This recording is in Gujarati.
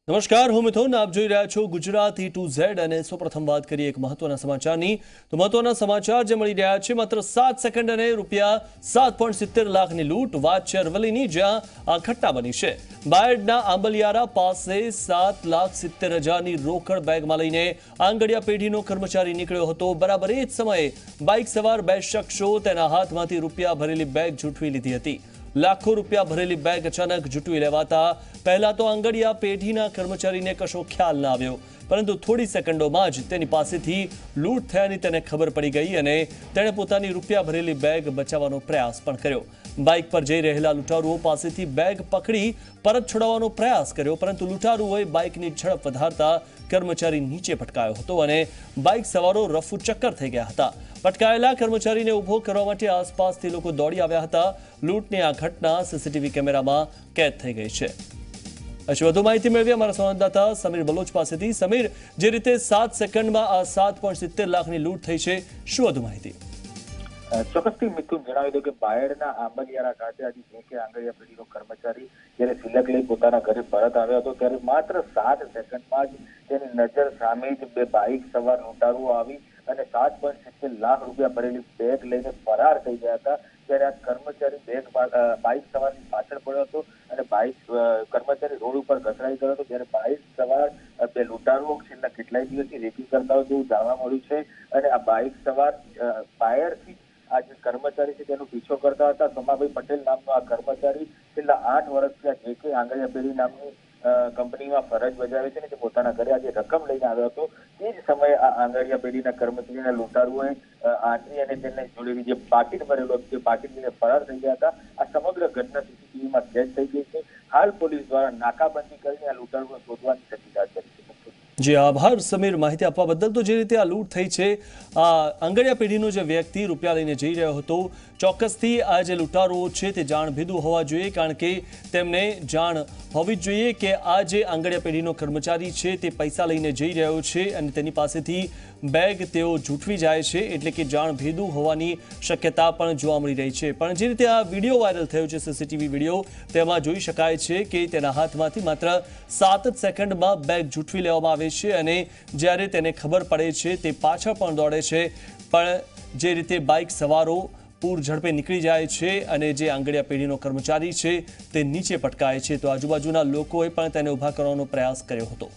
નમસ્કાર, હું મિથુન. આપ જોઈ રહ્યા છો ગુજરાત E2Z અને સૌપ્રથમ વાત કરીએ એક મહત્વના સમાચારની. તો મહત્વના સમાચાર જે મળી રહ્યા છે, માત્ર 7 સેકન્ડ અને ₹7.70 લાખની લૂંટ. વાત છે અરવલ્લીની, જ્યાં આ ઘટના બની છે. બાયડના આંબલિયારા પાસે 7,70,000ની રોકડ બેગમાં લઈને આંગડિયા પેઢીનો કર્મચારી નીકળ્યો હતો. બરાબર એ જ સમયે બાઇક સવાર બે શખ્સો તેના હાથમાંથી રૂપિયા ભરેલી બેગ ઝૂંટવી લીધી હતી. લાખો રૂપિયા ભરેલી બેગ અચાનક ઝૂંટવી લેવાતા પહેલા તો આંગડિયા પેઢીના કર્મચારીને કશો ખ્યાલ ન આવ્યો, પરંતુ થોડી સેકન્ડોમાં જ તેની પાસેથી લૂંટ થયાની તેને ખબર પડી ગઈ અને તેણે પોતાની રૂપિયા ભરેલી બેગ બચાવવાનો પ્રયાસ પણ કર્યો. બાઇક પર જઈ રહેલા લૂંટારુઓ પાસેથી બેગ પકડી પરત છોડાવવાનો પ્રયાસ કર્યો, પરંતુ લૂંટારુઓએ બાઇકની ઝડપ વધારતા કર્મચારી નીચે પટકાયો હતો અને બાઇક સવારો રફુ ચક્કર થઈ ગયા હતા. પટકાયેલા કર્મચારીને ઊભો કરવા માટે આસપાસથી લોકો દોડી આવ્યા હતા. લૂંટની આ ઘટના સીસીટીવી કેમેરામાં કેદ થઈ ગઈ છે. હજી વધુ માહિતી મેળવી અમારા સંવાદદાતા સમીર બલોચ પાસેથી. સમીર, જે રીતે 7 સેકન્ડમાં આ 7.70 લાખની લૂંટ થઈ છે, શું વધુ માહિતી? ચોક્કસથી મિથુન જણાવી દઉં કે બાયડના આંબલિયારા ખાતે આજે જે કે આંગડિયા પેઢીનો કર્મચારી જ્યારે સિલક લઈ પોતાના ઘરે પરત આવ્યો હતો, ત્યારે માત્ર 7 સેકન્ડમાં જ તેની નજર સામે જ બે બાઇક સવાર લૂંટારુઓ આવી અને 7.70 લાખ રૂપિયા ભરેલી બેગ લઈને ફરાર થઈ ગયા હતા. ત્યારે આ કર્મચારી બાઇક સવારની પાછળ પડ્યો હતો અને કર્મચારી રોડ ઉપર ઘસડાઈ ગયો હતો. ત્યારે બાઇક સવાર બે લૂંટારુઓ છેલ્લા કેટલાય દિવસથી રેકી કરતા હોય તેવું જાણવા મળ્યું છે અને આ બાઇક સવાર બાયરથી આ જે કર્મચારી છે તેનો પીછો કરતા હતા. સોમાભાઈ પટેલ નામનો આ કર્મચારી છેલ્લા 8 વર્ષથી આ જે કે આંગડિયા પેઢી નામની કંપનીમાં ફરજ બજાવે છે ને તે પોતાના ઘરે આજે રકમ લઈને આવ્યો હતો. તે જ સમયે આ આંગડિયા પેઢીના કર્મચારીના લૂંટારુઓએ આંટરી અને તેને જોડેલી જે પાકીટ ભરેલો હતો તે પાકીટ લઈને ફરાર થઈ ગયા હતા. આ સમગ્ર ઘટના સીસીટીવીમાં કેદ થઈ ગઈ છે. હાલ પોલીસ દ્વારા નાકાબંધી કરીને આ લૂંટારુઓને શોધવાની તજવીજ હાથ ધરી છે. જી આભાર સમીર, માહિતી આપવા બદલ. તો જે રીતે આ લૂંટ થઈ છે, આ આંગડિયા પેઢીનો જે વ્યક્તિ રૂપિયા લઈને જઈ રહ્યો હતો, ચોક્કસથી આ જે લૂંટારુઓ છે તે જાણભેદુ હોવા જોઈએ, કારણ કે તેમને જાણ હોવી જ જોઈએ કે આ જે આંગડિયા પેઢીનો કર્મચારી છે તે પૈસા લઈને જઈ રહ્યો છે અને તેની પાસેથી બેગ તેઓ ઝૂંટવી જાય છે, એટલે કે જાણભેદુ હોવાની શક્યતા પણ જોવા મળી રહી છે. પણ જે રીતે આ વિડીયો વાયરલ થયો છે, સીસીટીવી વિડીયો, તેમાં જોઈ શકાય છે કે તેના હાથમાંથી માત્ર 7 જ સેકન્ડમાં બેગ ઝૂંટવી લેવામાં આવે છે અને જ્યારે તેને ખબર પડે છે તે પાછળ પણ દોડે છે. પણ જે રીતે બાઇક સવારો પૂર ઝડપે નીકળી જાય છે અને જે આંગડિયા પેઢીનો કર્મચારી છે તે નીચે પટકાય છે, તો આજુબાજુના લોકોએ પણ તેને ઊભા કરવાનો પ્રયાસ કર્યો હતો.